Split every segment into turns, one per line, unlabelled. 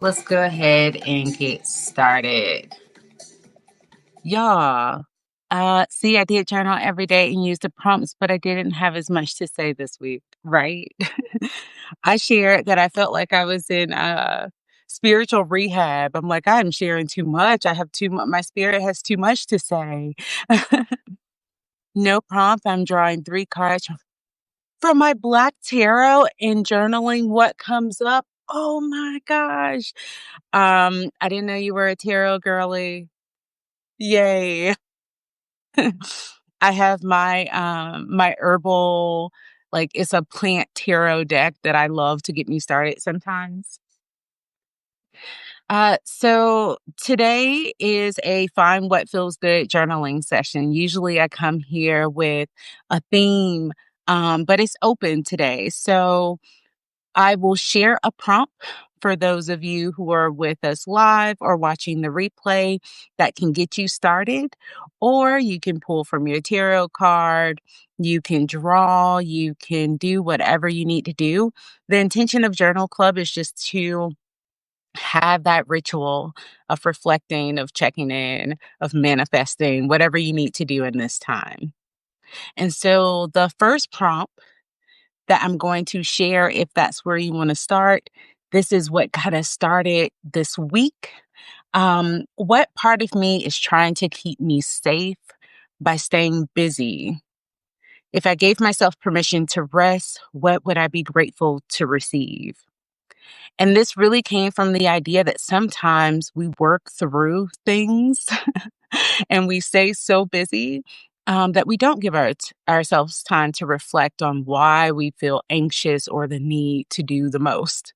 Let's go ahead and get started. Y'all, see, I did journal every day and use the prompts, but I didn't have as much to say this week, right? I shared that I felt like I was in spiritual rehab. I'm like, I'm sharing too much. I have too much. My spirit has too much to say. No prompt. I'm drawing three cards from my Black Tarot and journaling what comes up. Oh my gosh. I didn't know you were a tarot girly. Yay. I have my herbal, like, it's a plant tarot deck that I love to get me started sometimes. So today is a find what feels good journaling session. Usually I come here with a theme, but it's open today. So I will share a prompt for those of you who are with us live or watching the replay that can get you started. Or you can pull from your tarot card, you can draw, you can do whatever you need to do. The intention of Journal Club is just to have that ritual of reflecting, of checking in, of manifesting, whatever you need to do in this time. And so the first prompt that I'm going to share, if that's where you want to start. This is what kind of started this week. What part of me is trying to keep me safe by staying busy? If I gave myself permission to rest, what would I be grateful to receive? And this really came from the idea that sometimes we work through things and we stay so busy that we don't give ourselves time to reflect on why we feel anxious or the need to do the most.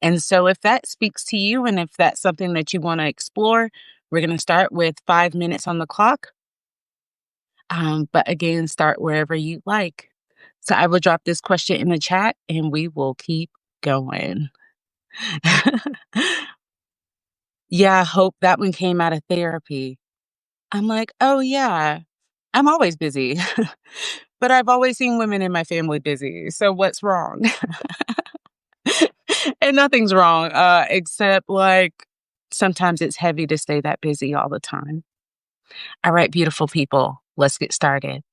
And so, if that speaks to you and if that's something that you want to explore, we're going to start with 5 minutes on the clock. But again, start wherever you like. So, I will drop this question in the chat and we will keep going. Yeah, I hope that one came out of therapy. I'm like, oh, yeah, I'm always busy. But I've always seen women in my family busy, so what's wrong? And nothing's wrong, except, like, sometimes it's heavy to stay that busy all the time. All right, beautiful people, let's get started.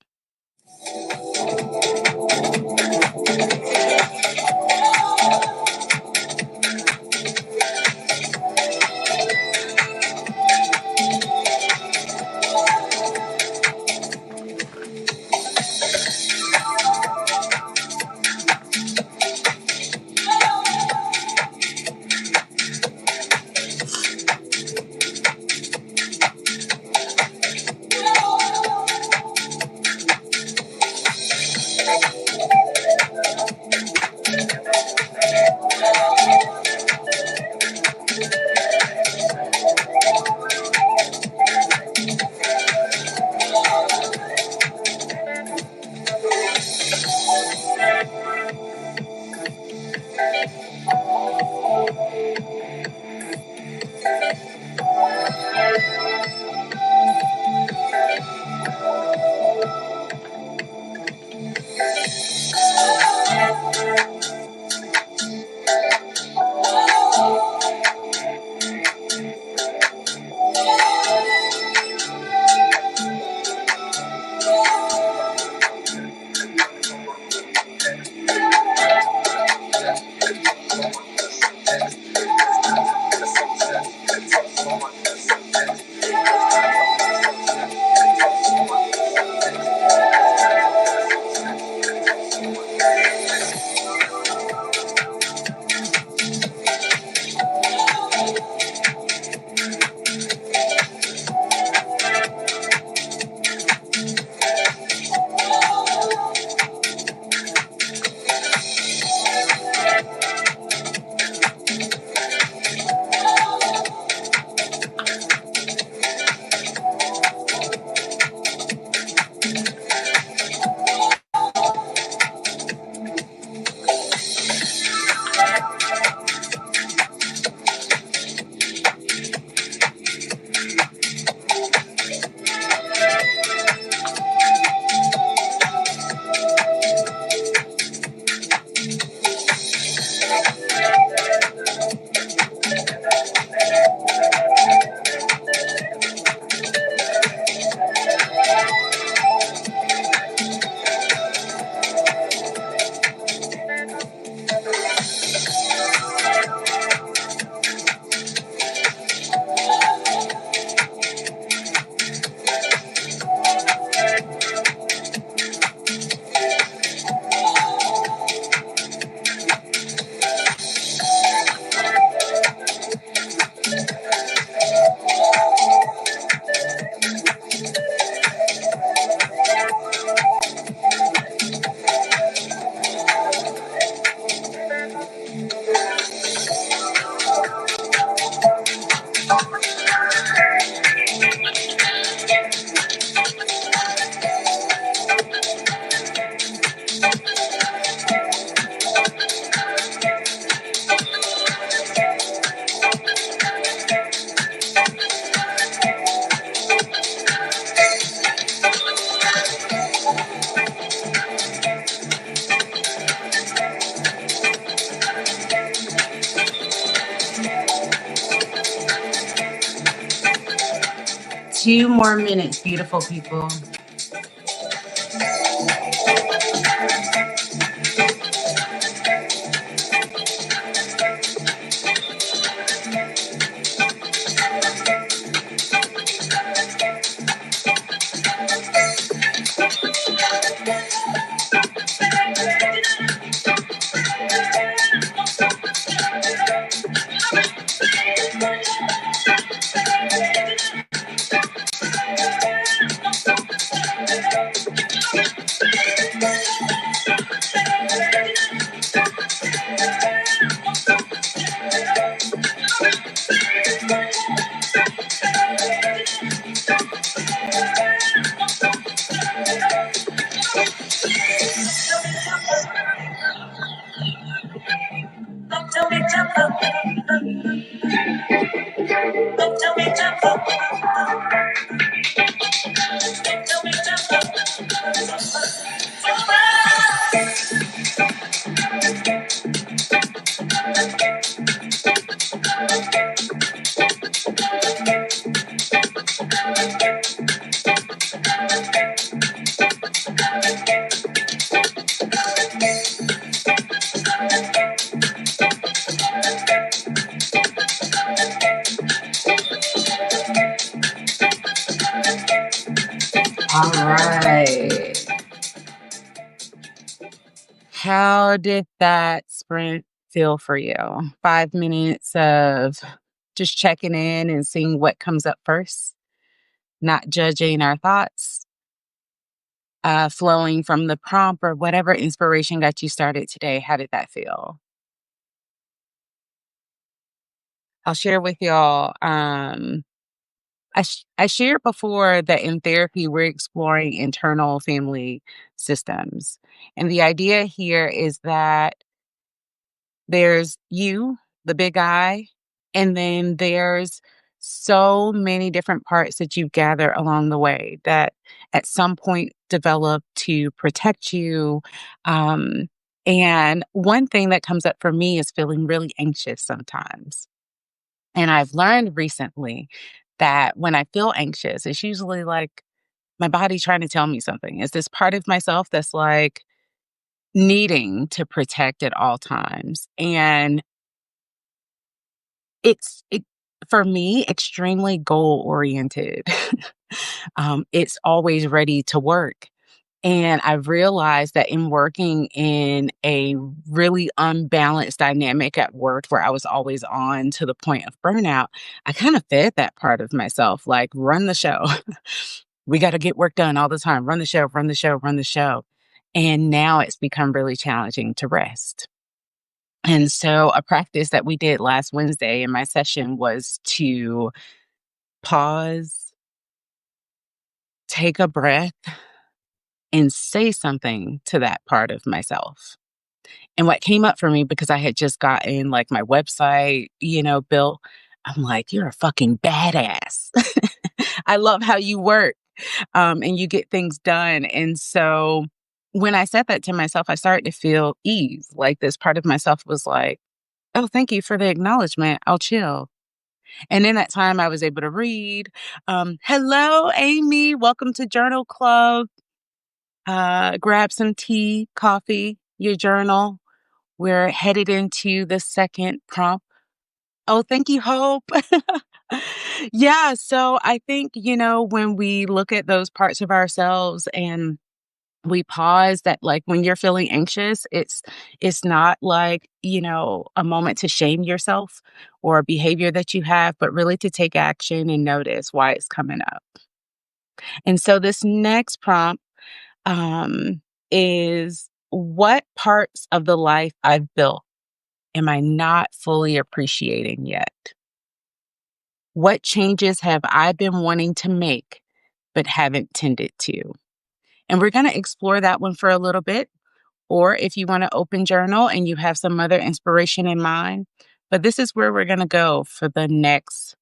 2 more minutes, beautiful people. All right. How did that sprint feel for you? 5 minutes of just checking in and seeing what comes up first, not judging our thoughts, flowing from the prompt or whatever inspiration got you started today. How did that feel? I'll share with y'all. I shared before that in therapy, we're exploring internal family systems. And the idea here is that there's you, the big I, and then there's so many different parts that you gather along the way that at some point develop to protect you. Um, and one thing that comes up for me is feeling really anxious sometimes. And I've learned recently that when I feel anxious, it's usually like my body trying to tell me something. It's this part of myself that's like needing to protect at all times. And it for me, extremely goal oriented. It's always ready to work. And I've realized that in working in a really unbalanced dynamic at work where I was always on to the point of burnout, I kind of fed that part of myself, like, run the show. We got to get work done all the time. Run the show, run the show, run the show. And now it's become really challenging to rest. And so, a practice that we did last Wednesday in my session was to pause, take a breath, and say something to that part of myself. And what came up for me because I had just gotten like my website, built, I'm like, you're a fucking badass. I love how you work and you get things done. And so when I said that to myself, I started to feel ease. Like this part of myself was like, oh, thank you for the acknowledgement. I'll chill. And in that time, I was able to read. Hello, Amy. Welcome to Journal Club. Grab some tea, coffee, your journal. We're headed into the second prompt. Oh, thank you, Hope. Yeah, so I think, when we look at those parts of ourselves and we pause that like when you're feeling anxious, it's not like, a moment to shame yourself or a behavior that you have, but really to take action and notice why it's coming up. And so this next prompt um is what parts of the life I've built am I not fully appreciating yet? What changes have I been wanting to make but haven't tended to? And we're going to explore that one for a little bit. Or if you want to open journal and you have some other inspiration in mind, but this is where we're going to go for the next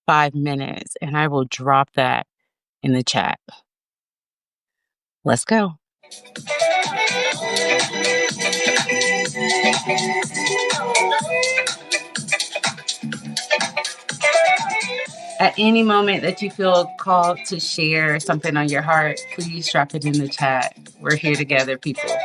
5 minutes. And I will drop that in the chat. Let's go. At any moment that you feel called to share something on your heart, please drop it in the chat. We're here together, people.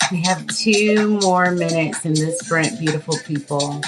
We have 2 more minutes in this sprint, beautiful people.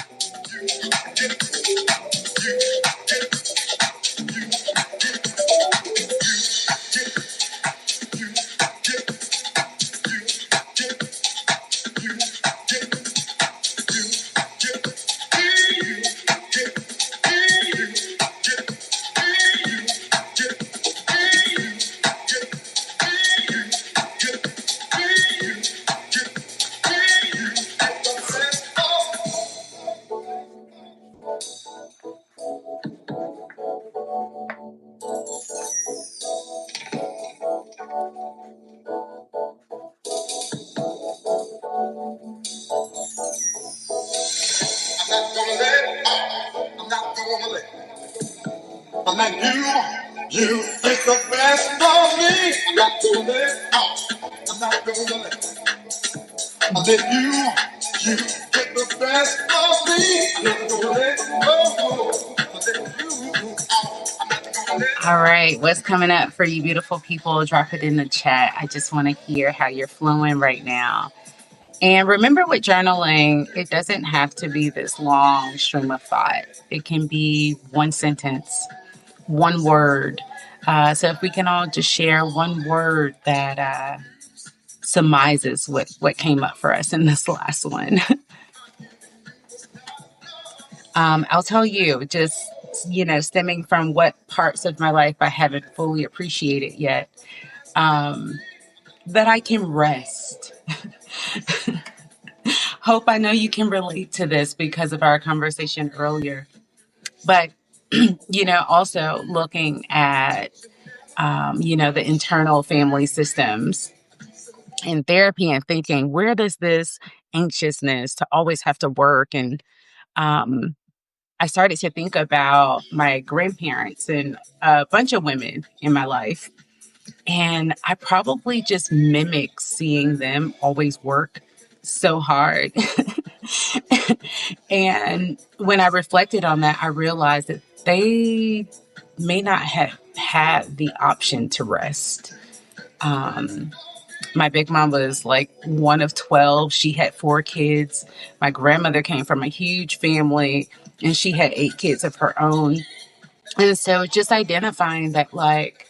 You take the best of me, got to let out. I'm not gonna let you take the best of me, I'm not gonna let go. Let you out. I'm not gonna let.
All right, what's coming up for you, beautiful people? Drop it in the chat. I just want to hear how you're flowing right now. And remember with journaling, it doesn't have to be this long stream of thought. It can be one sentence, one word. So if we can all just share one word that surmises what came up for us in this last one. I'll tell you, just, stemming from what parts of my life I haven't fully appreciated yet, um, that I can rest. Hope I know you can relate to this because of our conversation earlier. But, also looking at, the internal family systems in therapy and thinking, where does this anxiousness to always have to work? And um, I started to think about my grandparents and a bunch of women in my life. And I probably just mimic seeing them always work so hard. And when I reflected on that, I realized that they may not have had the option to rest. Um, my big mom was like one of 12. She had four kids. My grandmother came from a huge family and she had eight kids of her own. And so just identifying that, like,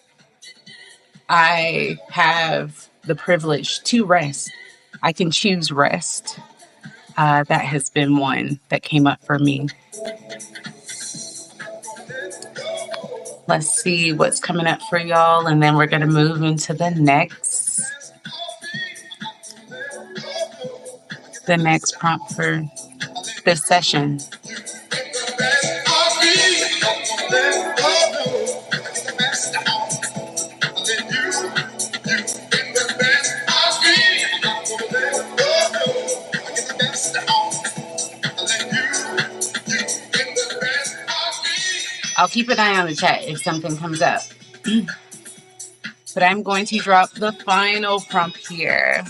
I have the privilege to rest, I can choose rest. That has been one that came up for me. Let's see what's coming up for y'all, and then we're going to move into the next prompt for this session. I'll keep an eye on the chat if something comes up. But I'm going to drop the final prompt here.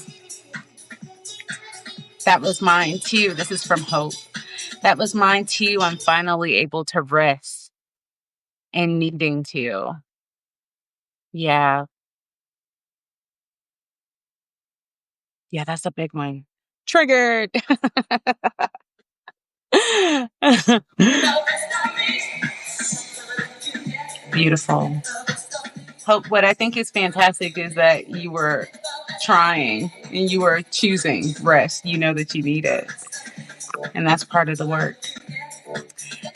That was mine too. This is from Hope. That was mine too. I'm finally able to rest and needing to. Yeah. Yeah, that's a big one. Triggered. Beautiful. Hope, what I think is fantastic is that you were trying and you were choosing rest. You know that you need it. And that's part of the work.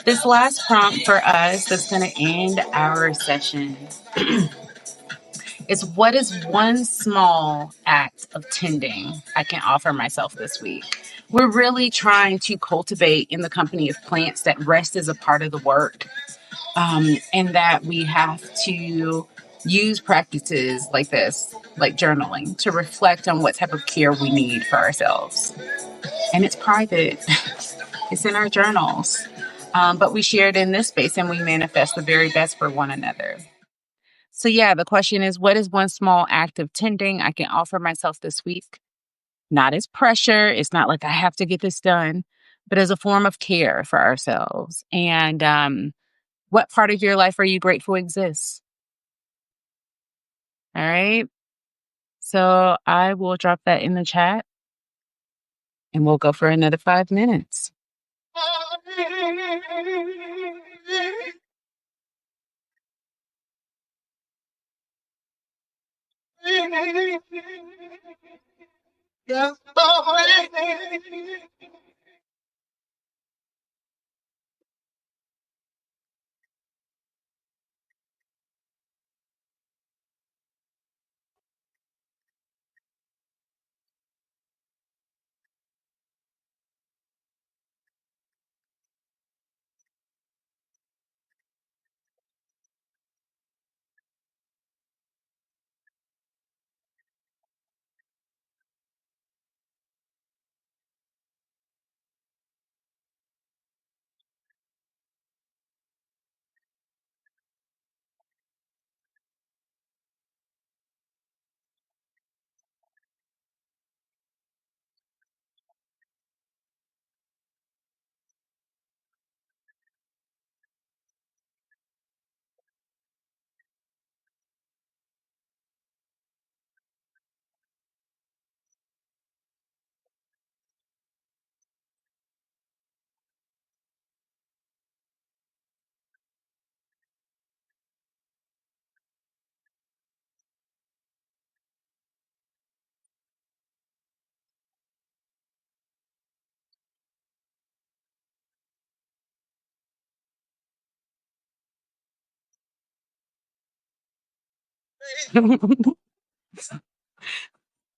This last prompt for us that's going to end our session is, what is one small act of tending I can offer myself this week? We're really trying to cultivate in the company of plants that rest is a part of the work, and that we have to use practices like this, like journaling, to reflect on what type of care we need for ourselves. And it's private, it's in our journals. But we share it in this space and we manifest the very best for one another. So, yeah, the question is, what is one small act of tending I can offer myself this week? Not as pressure. It's not like I have to get this done, but as a form of care for ourselves. And what part of your life are you grateful exists? All right. So I will drop that in the chat and we'll go for another 5 minutes.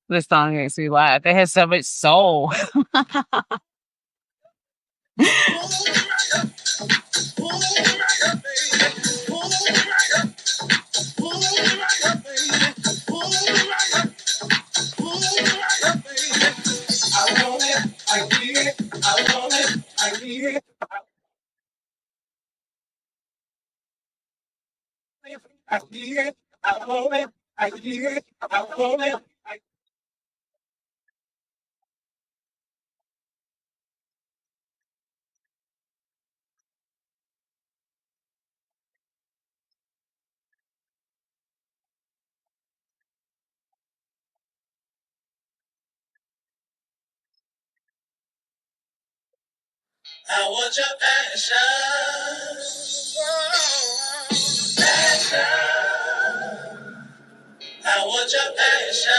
This song makes me laugh. It has so much soul.
I want your passion. I want your passion.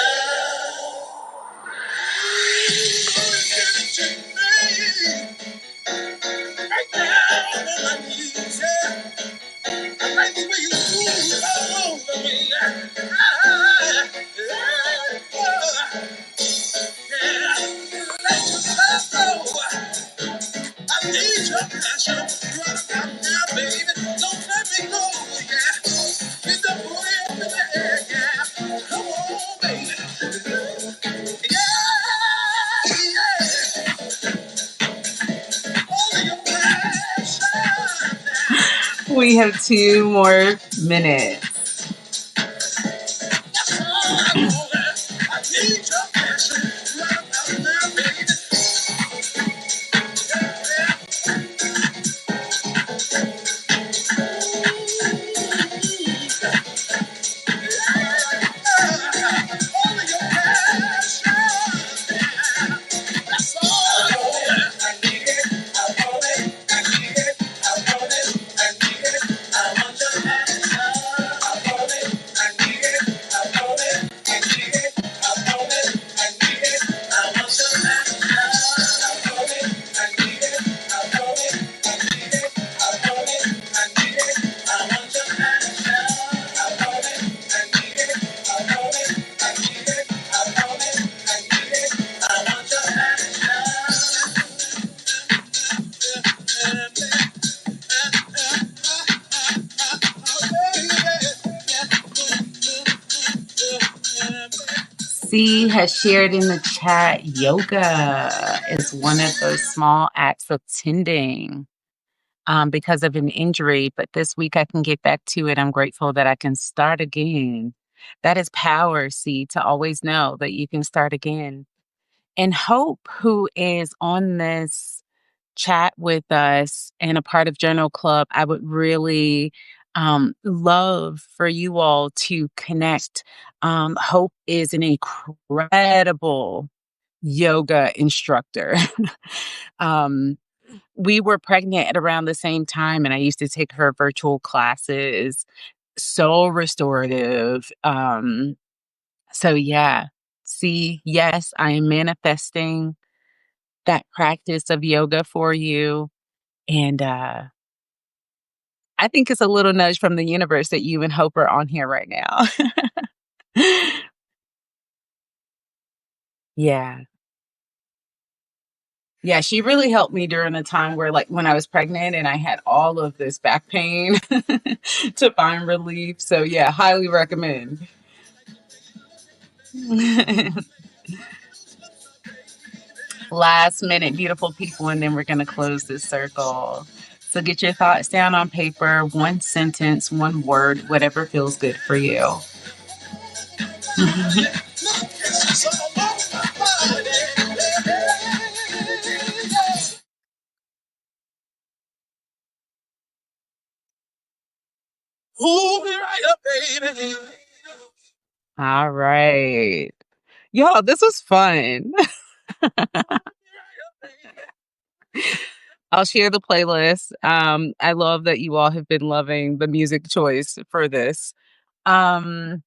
Right down on my knees, yeah. I like the way you move all over me. Let go. I need your passion. Right about now, baby. Don't let me go, yeah. Get the booty up in the air, yeah. Come on, baby. Yeah, yeah. Only your passion.
We have 2 more minutes.
That's all I want. I need your passion. Right about now, baby. Only your passion. That's all I want. I need it. I want it. I need it. I want it. I need it. I want your passion. I want it. I need it. I want it. I need it. I want it. I need it. I want your passion. I want it. I need it. I want it. I need it. I want it. I need it. I want your passion. I want it. I need it. I want it. I need it. I want it. I need it. I want your
C has shared in the chat yoga is one of those small acts of tending because of an injury. But this week I can get back to it. I'm grateful that I can start again. That is power, C, to always know that you can start again. And Hope, who is on this chat with us and a part of Journal Club, I would really love for you all to connect. Hope is an incredible yoga instructor. um, we were pregnant at around the same time, and I used to take her virtual classes. So restorative. So, yeah. See, yes, I am manifesting that practice of yoga for you. And I think it's a little nudge from the universe that you and Hope are on here right now. Yeah. Yeah, she really helped me during a time where, like, when I was pregnant and I had all of this back pain to find relief. So, yeah, highly recommend. Last minute, beautiful people, and then we're going to close this circle. So, get your thoughts down on paper, one sentence, one word, whatever feels good for you.
Hold me right up, baby.
All right. Y'all, this was fun. I'll share the playlist. I love that you all have been loving the music choice for this. Um,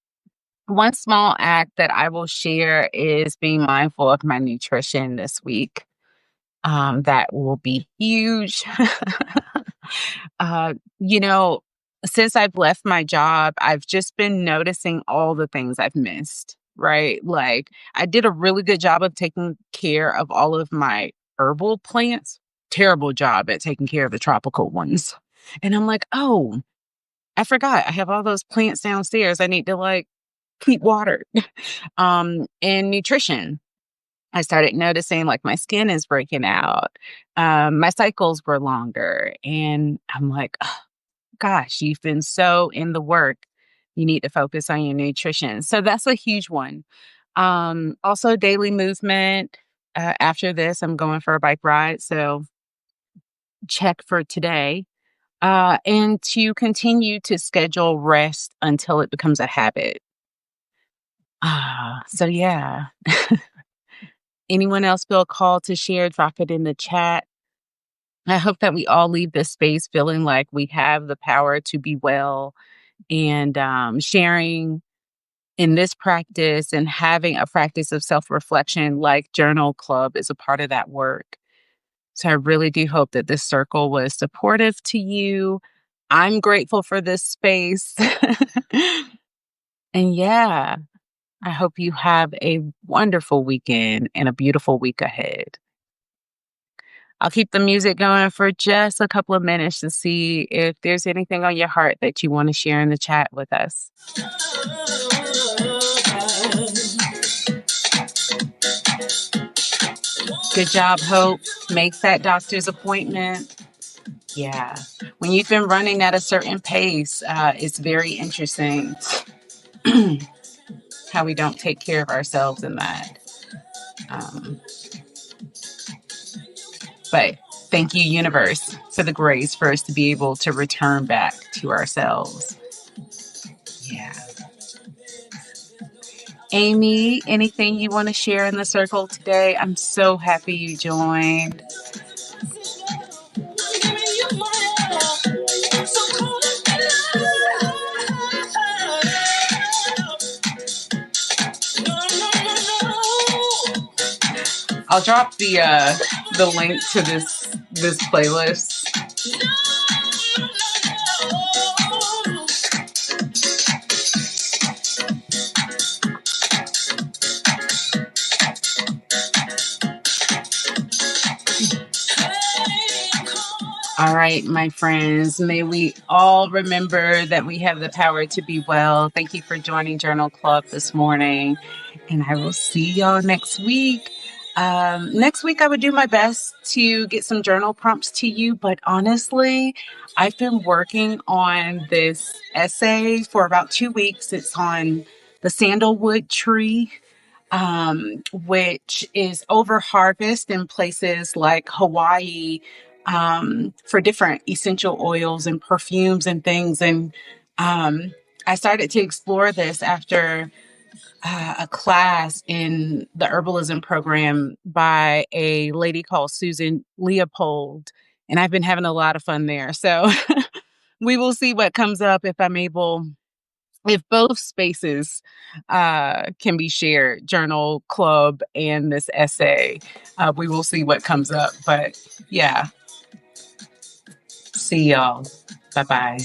One small act that I will share is being mindful of my nutrition this week. That will be huge. You know, since I've left my job, I've just been noticing all the things I've missed, right? Like, I did a really good job of taking care of all of my herbal plants, terrible job at taking care of the tropical ones. And I'm like, oh, I forgot. I have all those plants downstairs. I need to like keep watered. And nutrition. I started noticing like my skin is breaking out. My cycles were longer. And I'm like, gosh, you've been so in the work. You need to focus on your nutrition. So that's a huge one. Also, daily movement. After this, I'm going for a bike ride. So check for today. And to continue to schedule rest until it becomes a habit. So yeah. Anyone else feel called to share? Drop it in the chat. I hope that we all leave this space feeling like we have the power to be well and sharing in this practice and having a practice of self reflection like Journal Club is a part of that work. So I really do hope that this circle was supportive to you. I'm grateful for this space. And yeah, I hope you have a wonderful weekend and a beautiful week ahead. I'll keep the music going for just a couple of minutes to see if there's anything on your heart that you want to share in the chat with us. Good job, Hope. Make that doctor's appointment. Yeah. When you've been running at a certain pace, it's very interesting how we don't take care of ourselves in that. Um, but thank you, universe, for the grace for us to be able to return back to ourselves. Yeah. Amy, anything you want to share in the circle today? I'm so happy you joined. I'll drop the link to this playlist. All right, my friends, may we all remember that we have the power to be well. Thank you for joining Journal Club this morning, and I will see y'all next week. Next week, I would do my best to get some journal prompts to you, but honestly, I've been working on this essay for about 2 weeks. It's on the sandalwood tree, which is over harvest in places like Hawaii, for different essential oils and perfumes and things. And I started to explore this after a class in the herbalism program by a lady called Susan Leopold. And I've been having a lot of fun there. So we will see what comes up if I'm able, if both spaces can be shared, Journal Club and this essay. We will see what comes up. But yeah, see y'all. Bye bye.